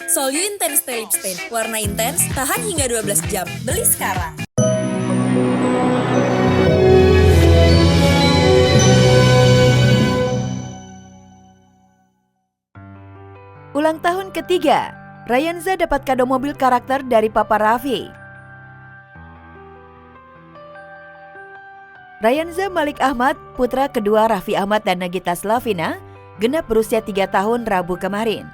Sol You Intense Stay Lip Stain. Warna intens, tahan hingga 12 jam. Beli sekarang. Ulang tahun ketiga, Ryanza dapat kado mobil karakter dari Papa Raffi. Ryanza Malik Ahmad, putra kedua Raffi Ahmad dan Nagita Slavina, genap berusia 3 tahun Rabu kemarin.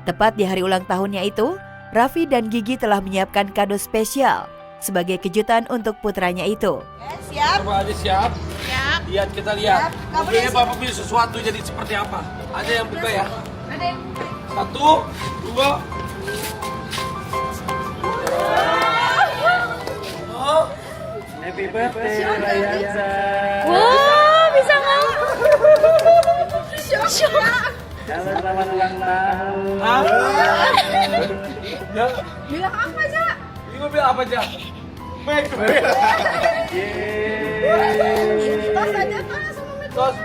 Tepat di hari ulang tahunnya itu, Raffi dan Gigi telah menyiapkan kado spesial sebagai kejutan untuk putranya itu. Siap? Coba aja siap. Siap. Lihat, kita lihat. Siap. Mobilnya Bapak pilih sesuatu jadi seperti apa. Ada yang buka ya? Ada yang 1, 2. Happy birthday Ryanza. Wah, bisa nggak? Syok. Selamat ulang tahun. Ya. Bilang apa, Ja? Ini mobil apa aja? Baik. Tos aja, Tos, sama Mek. Tos.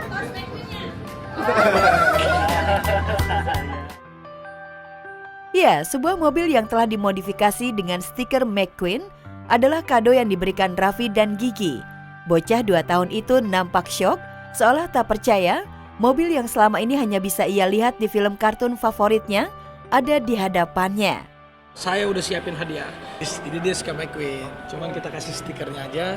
Ya, sebuah mobil yang telah dimodifikasi dengan stiker McQueen adalah kado yang diberikan Raffi dan Gigi. Bocah 2 tahun itu nampak syok, seolah tak percaya mobil yang selama ini hanya bisa ia lihat di film kartun favoritnya ada di hadapannya. Saya udah siapin hadiah. Ini dia suka McQueen. Cuman kita kasih stikernya aja.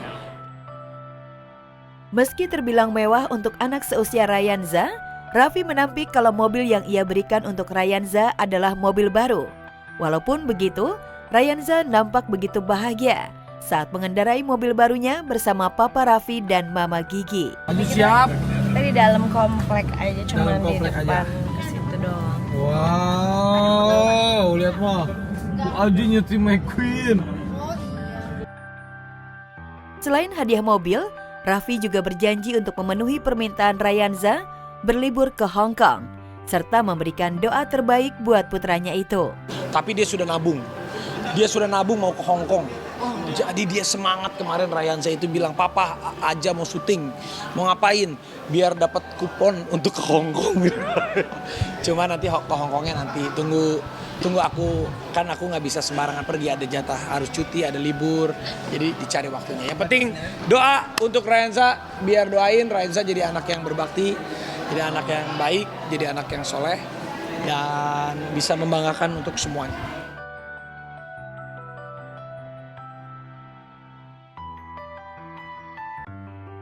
Meski terbilang mewah untuk anak seusia Ryanza, Raffi menampik kalau mobil yang ia berikan untuk Ryanza adalah mobil baru. Walaupun begitu, Ryanza nampak begitu bahagia saat mengendarai mobil barunya bersama Papa Raffi dan Mama Gigi. Lagi siap? Tadi dalam komplek aja, cuma di komplek depan aja. ke situ doang. Wow, lihat mah. Aja nyetir McQueen. Selain hadiah mobil, Raffi juga berjanji untuk memenuhi permintaan Ryanza berlibur ke Hong Kong, serta memberikan doa terbaik buat putranya itu. Tapi dia sudah nabung. Dia sudah nabung mau ke Hong Kong. Jadi dia semangat kemarin Ryanza itu bilang, "Papa aja mau syuting. Mau ngapain? Biar dapat kupon untuk ke Hong Kong." Cuma nanti ke Hong Kongnya nanti tunggu aku, kan aku nggak bisa sembarangan pergi, ada jatah harus cuti, ada libur, jadi dicari waktunya. Yang penting doa untuk Ryanza, biar doain Ryanza jadi anak yang berbakti, jadi anak yang baik, jadi anak yang soleh, dan bisa membanggakan untuk semuanya.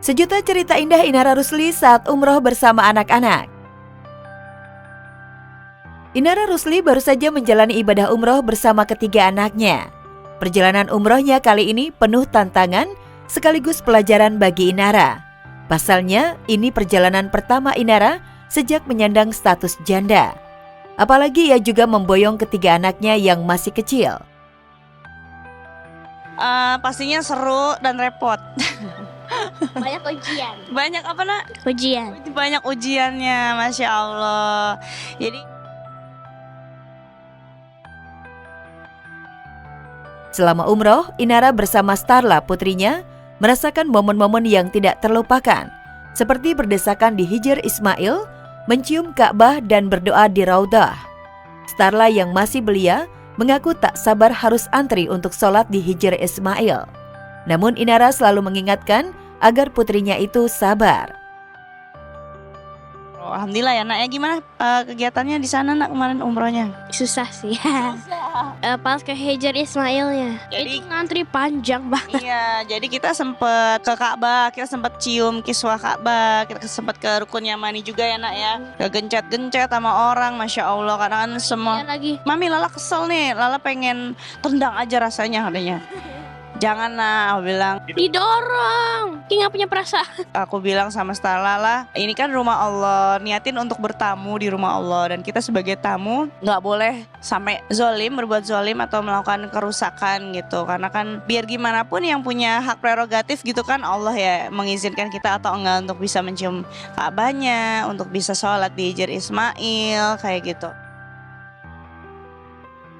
Sejuta cerita indah Inara Rusli saat umroh bersama anak-anak. Inara Rusli baru saja menjalani ibadah umroh bersama ketiga anaknya. Perjalanan umrohnya kali ini penuh tantangan sekaligus pelajaran bagi Inara. Pasalnya, ini perjalanan pertama Inara sejak menyandang status janda. Apalagi ia juga memboyong ketiga anaknya yang masih kecil. Pastinya seru dan repot. Banyak ujian. Banyak apa nak? Ujian. Banyak ujiannya, Masya Allah. Jadi Selama umroh, Inara bersama Starla putrinya merasakan momen-momen yang tidak terlupakan, seperti berdesakan di Hijr Ismail, mencium Ka'bah dan berdoa di Raudah. Starla yang masih belia mengaku tak sabar harus antri untuk sholat di Hijr Ismail. Namun Inara selalu mengingatkan agar putrinya itu sabar. alhamdulillah ya nak ya. Gimana kegiatannya di sana nak kemarin umrohnya? Susah sih. Pas ke Hijr Ismailnya. Jadi- Itu ngantri panjang banget. Iya, jadi kita sempet ke Ka'bah, kita sempet cium kiswah Ka'bah, kita sempet ke Rukun Yamani juga ya nak ya. Kegencet-gencet sama orang, Masya Allah, karena kan semua. Iya lagi. Mami Lala kesel nih, Lala pengen tendang aja rasanya katanya. Jangan nak, aku bilang. Didorong. Ki nggak punya perasaan. Aku bilang sama Starla lah, ini kan rumah Allah, niatin untuk bertamu di rumah Allah. Dan kita sebagai tamu gak boleh sampai zolim, berbuat zolim atau melakukan kerusakan gitu. Karena kan biar gimana pun yang punya hak prerogatif gitu kan Allah ya, mengizinkan kita atau enggak untuk bisa mencium Ka'bahnya, untuk bisa sholat di Hijr Ismail, kayak gitu.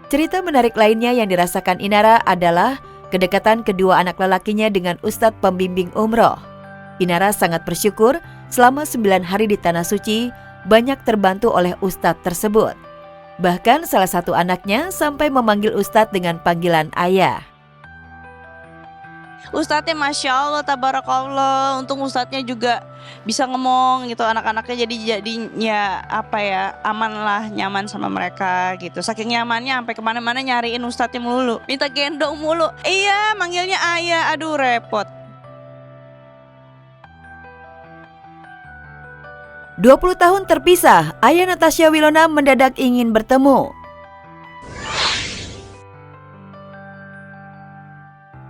Cerita menarik lainnya yang dirasakan Inara adalah kedekatan kedua anak lelakinya dengan Ustadz pembimbing umroh. Inara sangat bersyukur selama 9 hari di Tanah Suci banyak terbantu oleh Ustadz tersebut. Bahkan salah satu anaknya sampai memanggil Ustadz dengan panggilan ayah. Ustadznya Masya Allah, tabarakallah. Untung ustadznya juga bisa ngomong gitu. Anak-anaknya jadinya aman lah, nyaman sama mereka gitu. Saking nyamannya sampai kemana-mana nyariin ustadznya mulu, minta gendong mulu. Iya, manggilnya ayah, aduh repot. 20 tahun terpisah, ayah Natasha Wilona mendadak ingin bertemu.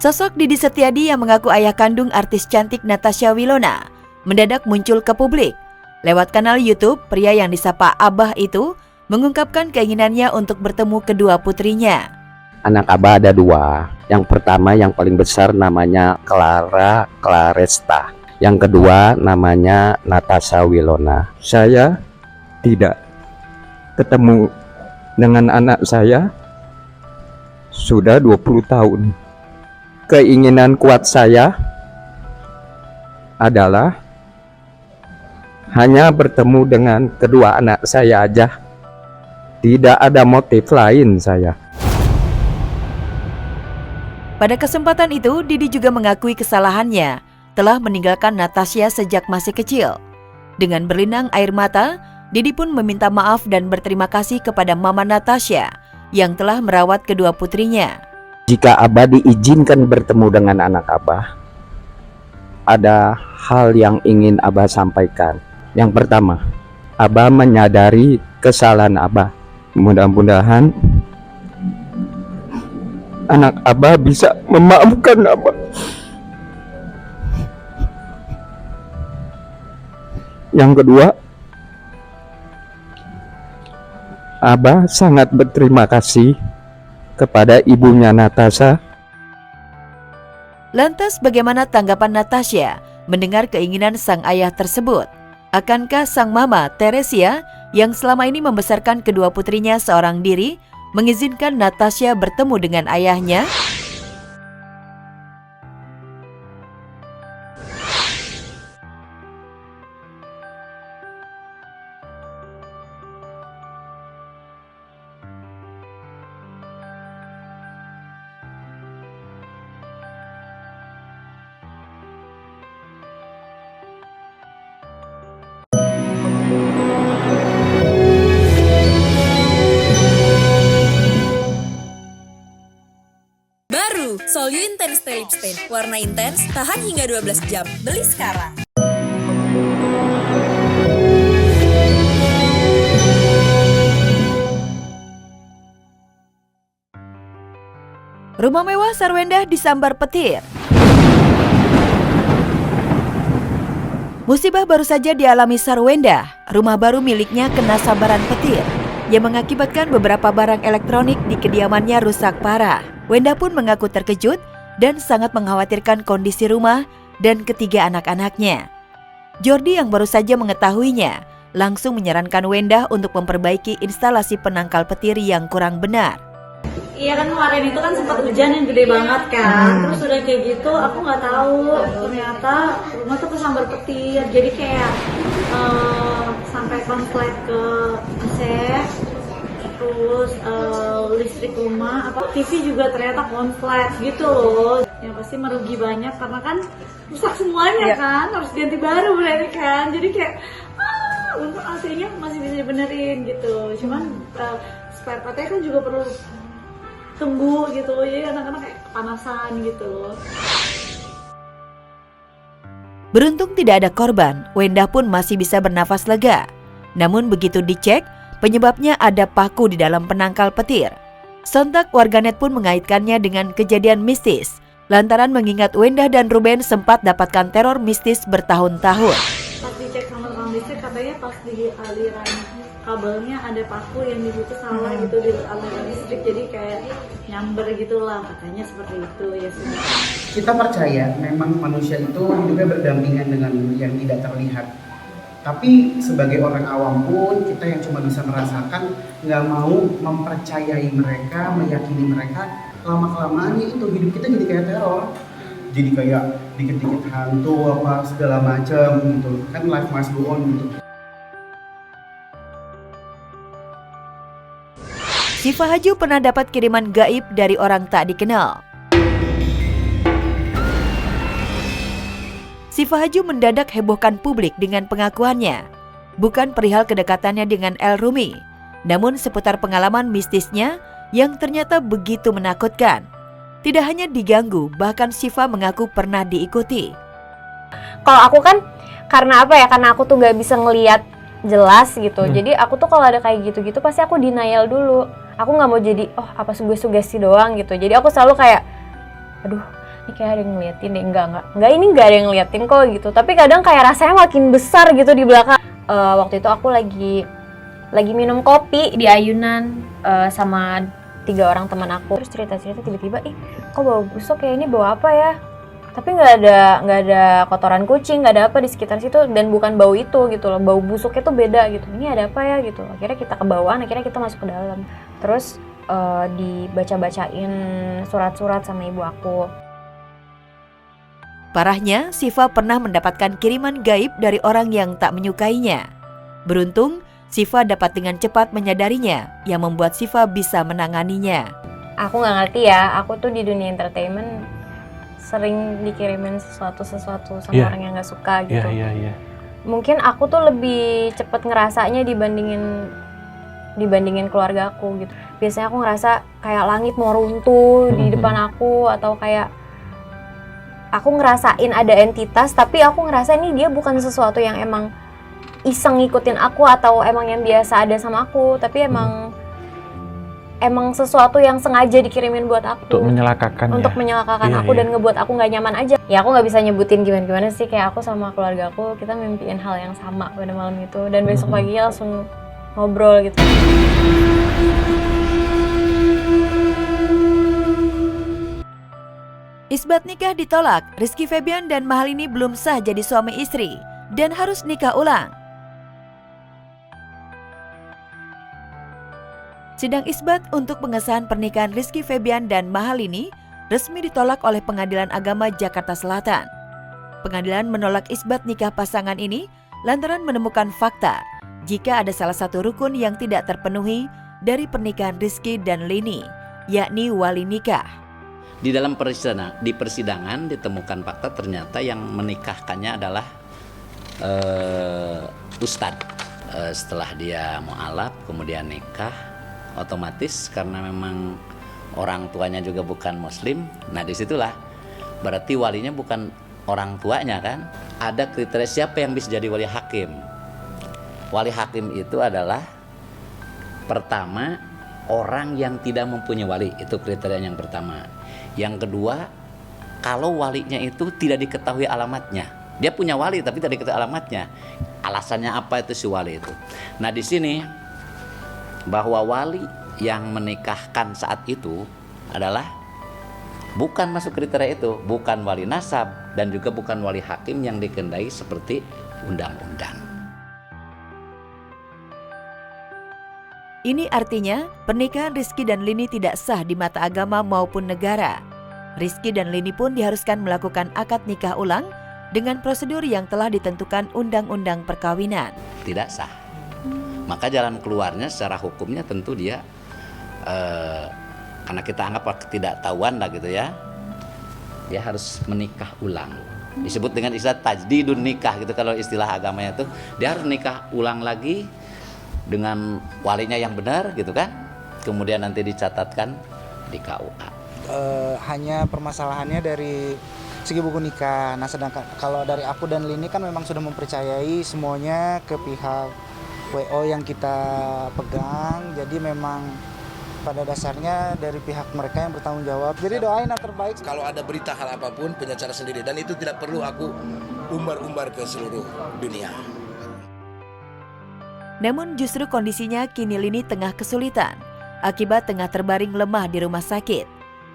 Sosok Didi Setiadi yang mengaku ayah kandung artis cantik Natasha Wilona mendadak muncul ke publik. Lewat kanal YouTube, pria yang disapa Abah itu mengungkapkan keinginannya untuk bertemu kedua putrinya. Anak Abah ada 2. Yang pertama yang paling besar namanya Clara Claresta. Yang kedua namanya Natasha Wilona. Saya tidak ketemu dengan anak saya sudah 20 tahun. Keinginan kuat saya adalah hanya bertemu dengan kedua anak saya aja. Tidak ada motif lain saya. Pada kesempatan itu, Didi juga mengakui kesalahannya telah meninggalkan Natasha sejak masih kecil. Dengan berlinang air mata, Didi pun meminta maaf dan berterima kasih kepada Mama Natasha yang telah merawat kedua putrinya. Jika Abah diizinkan bertemu dengan anak Abah, ada hal yang ingin Abah sampaikan. Yang pertama, Abah menyadari kesalahan Abah. Mudah-mudahan anak Abah bisa memaafkan Abah. Yang kedua, Abah sangat berterima kasih kepada ibunya Natasha. Lantas bagaimana tanggapan Natasha mendengar keinginan sang ayah tersebut? Akankah sang mama Teresia yang selama ini membesarkan kedua putrinya seorang diri mengizinkan Natasha bertemu dengan ayahnya? Baru Sol You Intense Lip Stain. Warna intens, tahan hingga 12 jam. Beli sekarang. Rumah mewah Sarwendah disambar petir. Musibah baru saja dialami Sarwendah. Rumah baru miliknya kena sambaran petir yang mengakibatkan beberapa barang elektronik di kediamannya rusak parah. Wenda pun mengaku terkejut dan sangat mengkhawatirkan kondisi rumah dan ketiga anak-anaknya. Jordi yang baru saja mengetahuinya langsung menyarankan Wenda untuk memperbaiki instalasi penangkal petir yang kurang benar. Iya kan kemarin itu kan sempat hujan yang gede banget kan, terus udah kayak gitu aku nggak tahu ternyata rumah tuh kesambar petir, jadi kayak sampai konslet ke AC, terus listrik rumah, TV juga ternyata konslet gitu loh. Yang pasti merugi banyak karena kan rusak semuanya kan, harus ganti baru berarti kan, jadi kayak untuk AC-nya masih bisa dibenerin gitu, cuman spare part-nya kan juga perlu tunggu gitu, jadi anak-anak kayak kepanasan gitu. Beruntung tidak ada korban, Wenda pun masih bisa bernafas lega. Namun begitu dicek, penyebabnya ada paku di dalam penangkal petir. Sontak warganet pun mengaitkannya dengan kejadian mistis, lantaran mengingat Wenda dan Ruben sempat dapatkan teror mistis bertahun-tahun. Pas dicek sama tukang listrik katanya pas di aliran kabelnya ada paku yang dibutuh salah gitu di aliran listrik, jadi kayak nyamber gitulah katanya, seperti itu ya sih. Kita percaya memang manusia itu hidupnya berdampingan dengan yang tidak terlihat. Tapi sebagai orang awam pun kita yang cuma bisa merasakan, nggak mau mempercayai mereka, meyakini mereka, lama-kelamaan itu hidup kita jadi kayak teror. Jadi kayak dikit-dikit hantu apa segala macam gitu. Kan life must go on gitu. Syifa Haju pernah dapat kiriman gaib dari orang tak dikenal. Syifa Haju mendadak hebohkan publik dengan pengakuannya. Bukan perihal kedekatannya dengan El Rumi, namun seputar pengalaman mistisnya yang ternyata begitu menakutkan. Tidak hanya diganggu, bahkan Syifa mengaku pernah diikuti. Kalau aku kan karena apa ya? Karena aku tuh nggak bisa ngelihat jelas gitu. Jadi aku tuh kalau ada kayak gitu-gitu pasti aku denial dulu. Aku nggak mau jadi apa sugesti doang gitu. Jadi aku selalu kayak, aduh, ini kayak ada yang ngeliatin deh. Enggak, ini nggak ada yang ngeliatin kok gitu. Tapi kadang kayak rasanya makin besar gitu di belakang. Waktu itu aku lagi minum kopi di ayunan sama 3 orang teman aku. Terus cerita-cerita tiba-tiba, kok bau busuk ya, ini bau apa ya? Tapi nggak ada kotoran kucing, nggak ada apa di sekitar situ, dan bukan bau itu gitu loh, bau busuknya tuh beda gitu. Ini ada apa ya gitu. Akhirnya kita ke bawah, akhirnya kita masuk ke dalam. Terus dibaca-bacain surat-surat sama ibu aku. Parahnya, Syifa pernah mendapatkan kiriman gaib dari orang yang tak menyukainya. Beruntung, Syifa dapat dengan cepat menyadarinya, yang membuat Syifa bisa menanganinya. Aku nggak ngerti ya, aku tuh di dunia entertainment sering dikirimin sesuatu sama orang yang nggak suka gitu. Mungkin aku tuh lebih cepet ngerasanya dibandingin keluarga aku gitu. Biasanya aku ngerasa kayak langit mau runtuh di depan aku, atau kayak aku ngerasain ada entitas, tapi aku ngerasa ini dia bukan sesuatu yang emang iseng ngikutin aku atau emang yang biasa ada sama aku, tapi emang sesuatu yang sengaja dikirimin buat aku untuk menyelakakan aku dan ngebuat aku nggak nyaman aja. Ya aku nggak bisa nyebutin gimana sih, kayak aku sama keluarga aku kita mimpiin hal yang sama pada malam itu, dan besok pagi langsung ngobrol gitu. Isbat nikah ditolak, Rizky Febian dan Mahalini belum sah jadi suami istri dan harus nikah ulang. Sidang isbat untuk pengesahan pernikahan Rizky Febian dan Mahalini resmi ditolak oleh Pengadilan Agama Jakarta Selatan. Pengadilan menolak isbat nikah pasangan ini lantaran menemukan fakta jika ada salah satu rukun yang tidak terpenuhi dari pernikahan Rizky dan Lini, yakni wali nikah. Di dalam persidangan ditemukan fakta ternyata yang menikahkannya adalah ustadz. Setelah dia mualaf kemudian nikah, otomatis karena memang orang tuanya juga bukan muslim, nah disitulah berarti walinya bukan orang tuanya kan. Ada kriteria siapa yang bisa jadi wali hakim. Wali hakim itu adalah pertama orang yang tidak mempunyai wali, itu kriteria yang pertama. Yang kedua, kalau walinya itu tidak diketahui alamatnya. Dia punya wali tapi tidak diketahui alamatnya. Alasannya apa itu si wali itu. Nah di sini bahwa wali yang menikahkan saat itu adalah bukan masuk kriteria itu, bukan wali nasab dan juga bukan wali hakim yang dikendai seperti undang-undang. Ini artinya pernikahan Rizky dan Lini tidak sah di mata agama maupun negara. Rizky dan Lini pun diharuskan melakukan akad nikah ulang dengan prosedur yang telah ditentukan undang-undang perkawinan. Tidak sah. Maka jalan keluarnya secara hukumnya tentu dia karena kita anggap ketidaktahuan lah gitu ya, dia harus menikah ulang. Disebut dengan istilah tajdidun nikah gitu kalau istilah agamanya itu. Dia harus nikah ulang lagi dengan walinya yang benar gitu kan. Kemudian nanti dicatatkan di KUA. Hanya permasalahannya dari segi buku nikah. Nah sedangkan kalau dari aku dan Lini kan memang sudah mempercayai semuanya ke pihak WO yang kita pegang, jadi memang pada dasarnya dari pihak mereka yang bertanggung jawab. Jadi doain yang terbaik. Kalau ada berita hal apapun punya cara sendiri, dan itu tidak perlu aku umbar-umbar ke seluruh dunia. Namun justru kondisinya kini Lini tengah kesulitan akibat tengah terbaring lemah di rumah sakit.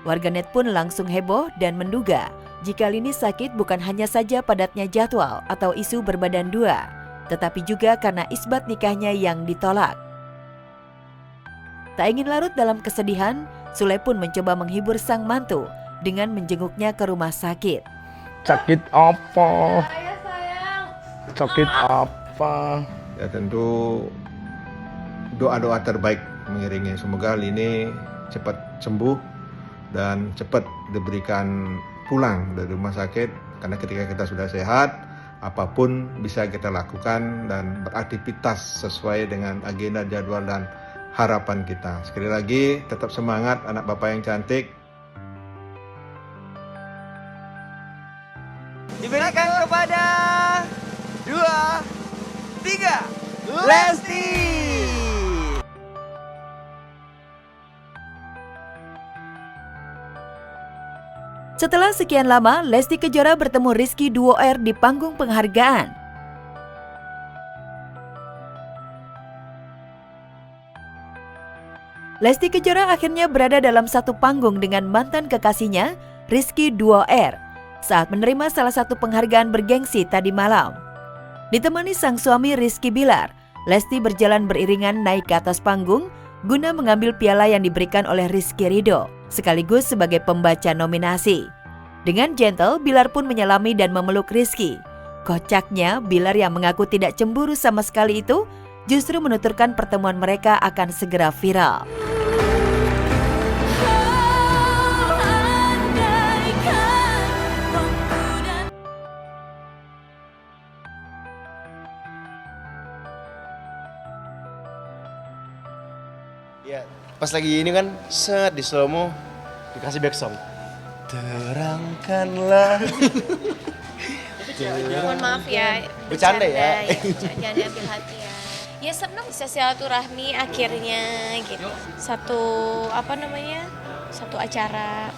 Warganet pun langsung heboh dan menduga jika Lini sakit bukan hanya saja padatnya jadwal atau isu berbadan dua, tetapi juga karena isbat nikahnya yang ditolak. Tak ingin larut dalam kesedihan, Sule pun mencoba menghibur sang mantu dengan menjenguknya ke rumah sakit. Sakit apa? Sakit apa? Ya tentu doa-doa terbaik mengiringi. Semoga Lini cepat sembuh dan cepat diberikan pulang dari rumah sakit, karena ketika kita sudah sehat, apapun bisa kita lakukan dan beraktivitas sesuai dengan agenda, jadwal, dan harapan kita. Sekali lagi, tetap semangat anak Bapak yang cantik. Diberikan kepada 2, 3, Lesti. Setelah sekian lama, Lesti Kejora bertemu Rizky Duo R di panggung penghargaan. Lesti Kejora akhirnya berada dalam satu panggung dengan mantan kekasihnya, Rizky Duo R, saat menerima salah satu penghargaan bergengsi tadi malam. Ditemani sang suami Rizky Bilar, Lesti berjalan beriringan naik ke atas panggung guna mengambil piala yang diberikan oleh Rizky Ridho, sekaligus sebagai pembaca nominasi. Dengan gentle, Bilar pun menyelami dan memeluk Rizky. Kocaknya, Bilar yang mengaku tidak cemburu sama sekali itu justru menuturkan pertemuan mereka akan segera viral. Ya, pas lagi ini kan set di slow mo dikasih back song. Terangkanlah. Mohon maaf ya. Bercanda ya. Jangan diambil hati ya. Ya senang bisa silaturahmi akhirnya gitu. Satu acara.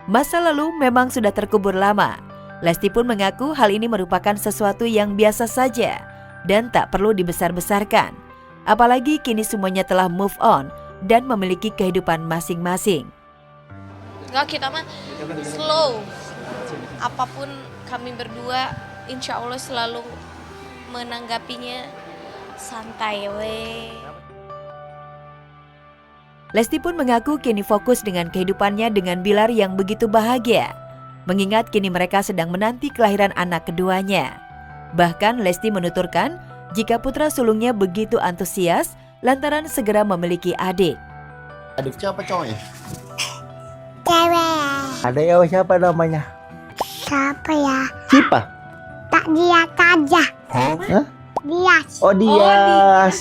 Masa lalu memang sudah terkubur lama. Lesti pun mengaku hal ini merupakan sesuatu yang biasa saja dan tak perlu dibesar-besarkan. Apalagi kini semuanya telah move on dan memiliki kehidupan masing-masing. Enggak, kita mah slow. Apapun kami berdua insya Allah selalu menanggapinya santai we. Lesti pun mengaku kini fokus dengan kehidupannya dengan Bilar yang begitu bahagia, mengingat kini mereka sedang menanti kelahiran anak keduanya. Bahkan Lesti menuturkan jika putra sulungnya begitu antusias lantaran segera memiliki adik. Adik siapa cowoknya? Cewek. Ada ya, siapa namanya? Siapa ya? Siapa? Tak dia aja. Hah? Dias. Oh, Dias.